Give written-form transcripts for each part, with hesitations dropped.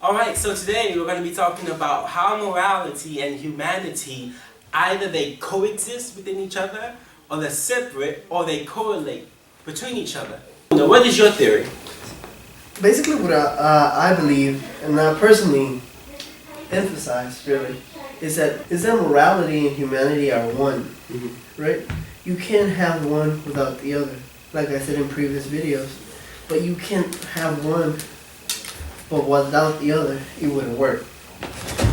Alright, so today we're going to be talking about how morality and humanity, either they coexist within each other, or they're separate, or they correlate between each other. Now, what is your theory? Basically what I believe, and I personally emphasize really, is that morality and humanity are one, right? You can't have one without the other, like I said in previous videos, but you can't have one but without the other, it wouldn't work.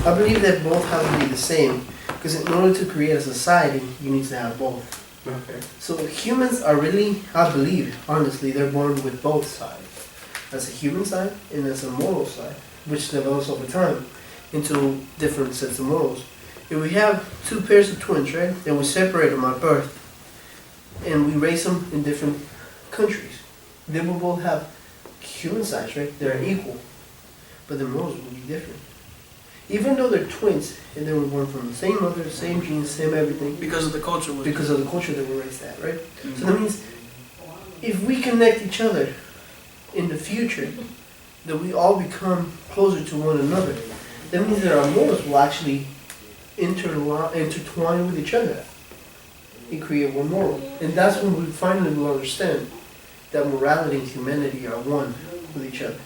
I believe that both have to be the same, because in order to create a society, you need to have both. Okay. So humans are really, I believe, honestly, they're born with both sides. As a human side and as a moral side, which develops over time into different sets of morals. If we have two pairs of twins, right, then we separate them at birth, and we raise them in different countries, they will both have human sides, right? They're equal. But the morals will be different. Even though they're twins and they were born from the same mother, same genes, same everything. Because of the culture. Because of the culture they were raised at, right? Mm-hmm. So that means if we connect each other in the future, that we all become closer to one another, that means that our morals will actually intertwine with each other and create one moral. And that's when we finally will understand that morality and humanity are one with each other.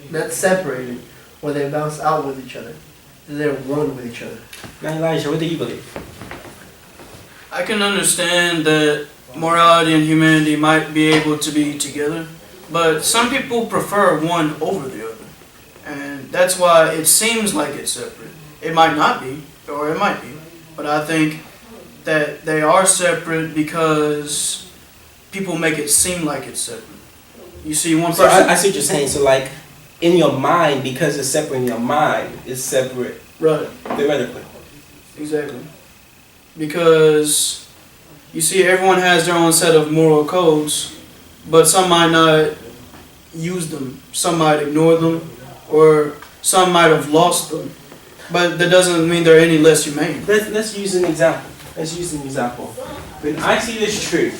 Not separated, or they bounce out with each other. They're one with each other. Now, Elijah, what do you believe? I can understand that morality and humanity might be able to be together, but some people prefer one over the other. And that's why it seems like it's separate. It might not be, or it might be, but I think that they are separate because people make it seem like it's separate. You see one person... So I see what you're saying. So like, in your mind, because it's separate in your mind, it's separate. Right. Theoretically. Exactly. Because, you see, everyone has their own set of moral codes, but some might not use them. Some might ignore them, or some might have lost them. But that doesn't mean they're any less humane. Let's use an example. When I see this tree,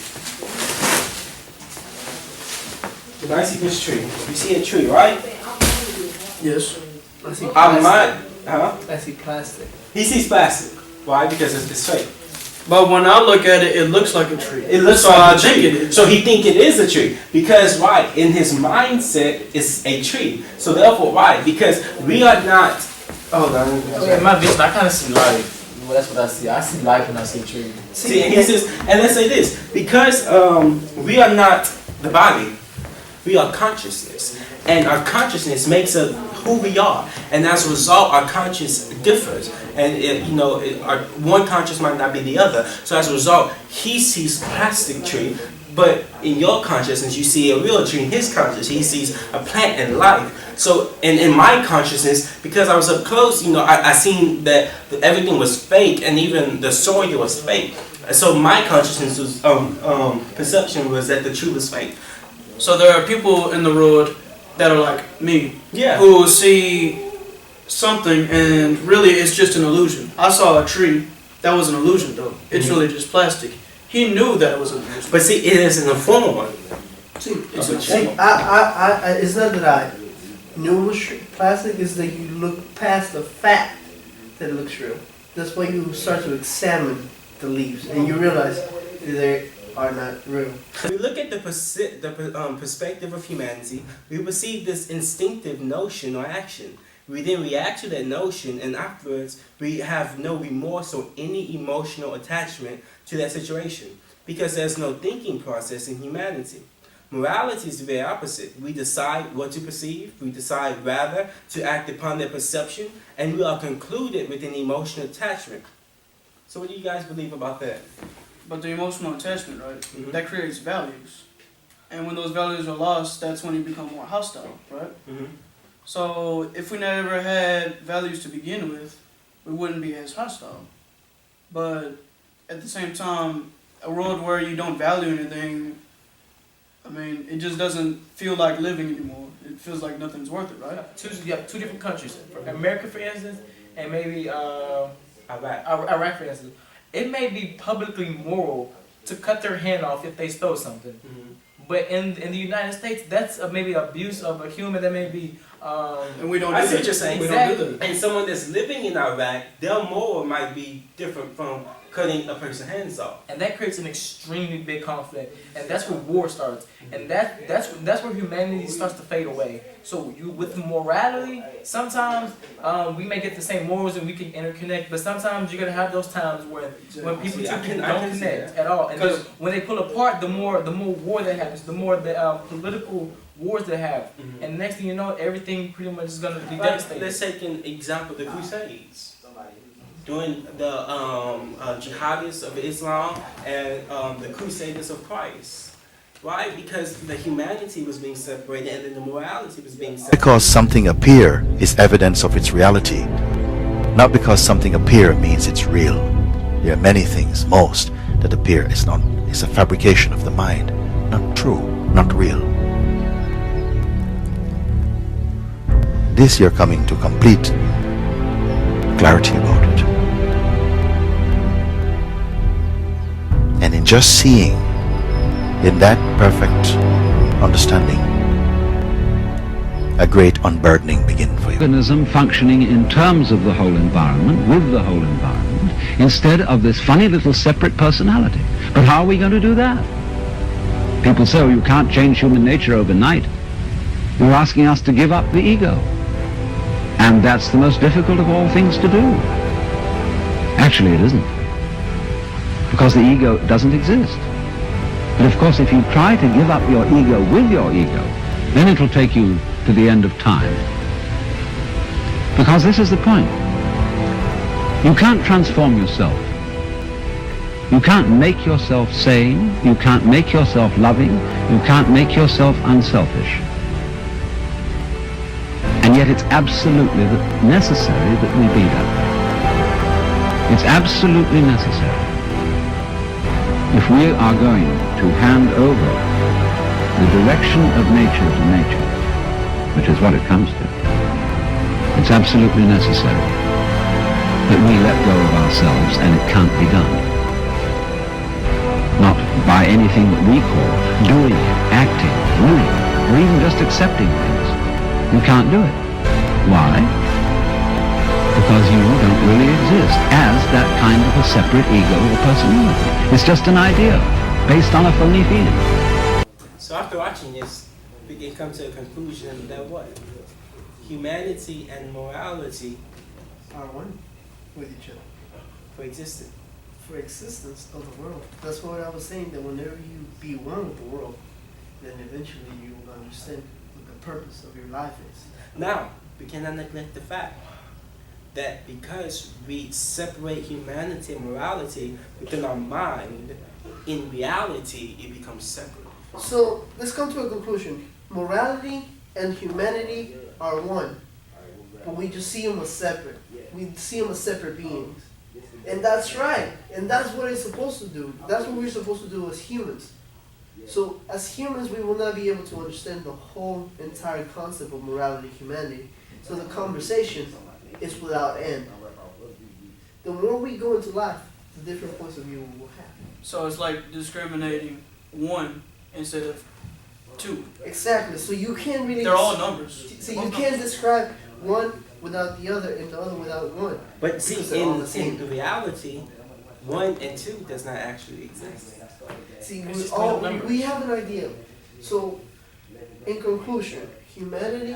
you see a tree, right? Yes. I see plastic. I see plastic. He sees plastic. Why? Because it's fake. But when I look at it, it looks like a tree. It looks like a tree. So he think it is a tree. Because why? In his mindset, it's a tree. So therefore, why? Because we are not... Oh, no. In my vision, I kind of see life. Well, that's what I see. I see life when I see a tree. See, and he says, and let's say this. Because we are not the body. We are consciousness. And our consciousness makes up who we are. And as a result, our conscience differs. And, our one conscience might not be the other. So as a result, he sees plastic tree. But in your consciousness, you see a real tree. In his consciousness, he sees a plant and life. So, and in my consciousness, because I was up close, I seen that everything was fake, and even the soil was fake. So my consciousness was, perception was that the tree was fake. So there are people in the world that are like me, yeah, who see something and really it's just an illusion. I saw a tree, that was an illusion though. It's really just plastic. He knew that it was an illusion. But see, it is in the form of one. See, it's a tree. It's not that I knew it was plastic, it's that you look past the fact that it looks real. That's why you start to examine the leaves and you realize they are not real. We look at the perspective of humanity, we perceive this instinctive notion or action. We then react to that notion, and afterwards we have no remorse or any emotional attachment to that situation, because there's no thinking process in humanity. Morality is the very opposite. We decide what to perceive, we decide rather to act upon their perception, and we are concluded with an emotional attachment. So what do you guys believe about that? But the emotional attachment, right, that creates values. And when those values are lost, that's when you become more hostile, right? So if we never had values to begin with, we wouldn't be as hostile. But at the same time, a world where you don't value anything, I mean, it just doesn't feel like living anymore. It feels like nothing's worth it, right? You have two different countries. America, for instance, and maybe Iraq, for instance. It may be publicly moral to cut their hand off if they stole something. But in the United States, that's maybe abuse of a human that may be. And we don't I do see that. what you're saying. We don't do Exactly. that. And someone that's living in Iraq, their moral might be different from cutting a person's hands off. And that creates an extremely big conflict, and that's where war starts, and that's where humanity starts to fade away. So with morality, sometimes we may get the same morals and we can interconnect, but sometimes you're gonna have those times when people See, I can don't see connect that. at all, and then 'Cause- when they pull apart, the more war that happens, the more the political wars they have, and next thing you know, everything pretty much is gonna be Like, devastated. let's take an example: the Crusades. During the jihadists of Islam and the Crusaders of Christ. Why? Because the humanity was being separated and then the morality was being separated. Because something appear is evidence of its reality, not because something appear means it's real. There are many things, most, that appear is a fabrication of the mind, not true, not real. This you're coming to complete clarity about it. And in just seeing, in that perfect understanding, a great unburdening begin for you. Organism functioning in terms of the whole environment, with the whole environment, instead of this funny little separate personality. But how are we going to do that? People say, oh, you can't change human nature overnight. You're asking us to give up the ego. And that's the most difficult of all things to do. Actually, it isn't. Because the ego doesn't exist. But of course, if you try to give up your ego with your ego, then it will take you to the end of time. Because this is the point. You can't transform yourself. You can't make yourself sane. You can't make yourself loving. You can't make yourself unselfish. And yet it's absolutely necessary that we be that way. It's absolutely necessary. If we are going to hand over the direction of nature to nature, which is what it comes to, it's absolutely necessary that we let go of ourselves, and it can't be done. Not by anything that we call doing, acting, willing, or even just accepting things. You can't do it. Why? Because you don't really exist as that kind of a separate ego or personality. It's just an idea based on a phony feeling. So after watching this, we can come to a conclusion that what? Humanity and morality Are one with each other. for existence. For existence of the world. That's what I was saying, that whenever you be one with the world, then eventually you will understand what the purpose of your life is. Now, we cannot neglect the fact that because we separate humanity and morality within our mind, in reality, it becomes separate. So let's come to a conclusion. Morality and humanity are one, but we just see them as separate. We see them as separate beings. And that's right. And that's what it's supposed to do. That's what we're supposed to do as humans. So as humans, we will not be able to understand the whole entire concept of morality and humanity. So the conversation is without end. The more we go into life, the different points of view we will have. So it's like discriminating one instead of two. Exactly. So you can't really... They're all numbers. So you can't describe one without the other and the other without one. But see, Because they're all the same. in reality, 1 and 2 does not actually exist. See, It's we just all numbers. we have an idea. So, in conclusion, humanity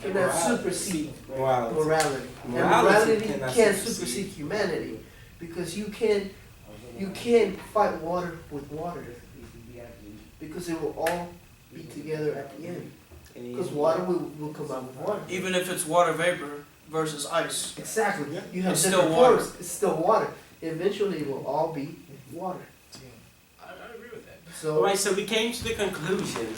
cannot supersede Morality. morality. And Morality morality cannot can't supersede. supersede humanity, because you can't fight water with water, because it will all be together at the end. Because water will come out with water. Even if it's water vapor versus ice. Exactly. You have It's different still water. forms. It's still water. Eventually, it will all be water. I agree with that. So. Alright, so we came to the conclusion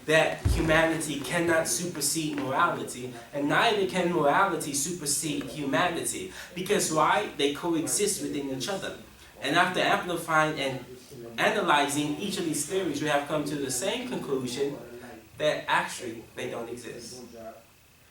that humanity cannot supersede morality, and neither can morality supersede humanity. Because why? They coexist within each other. And after amplifying and analyzing each of these theories, we have come to the same conclusion that actually they don't exist.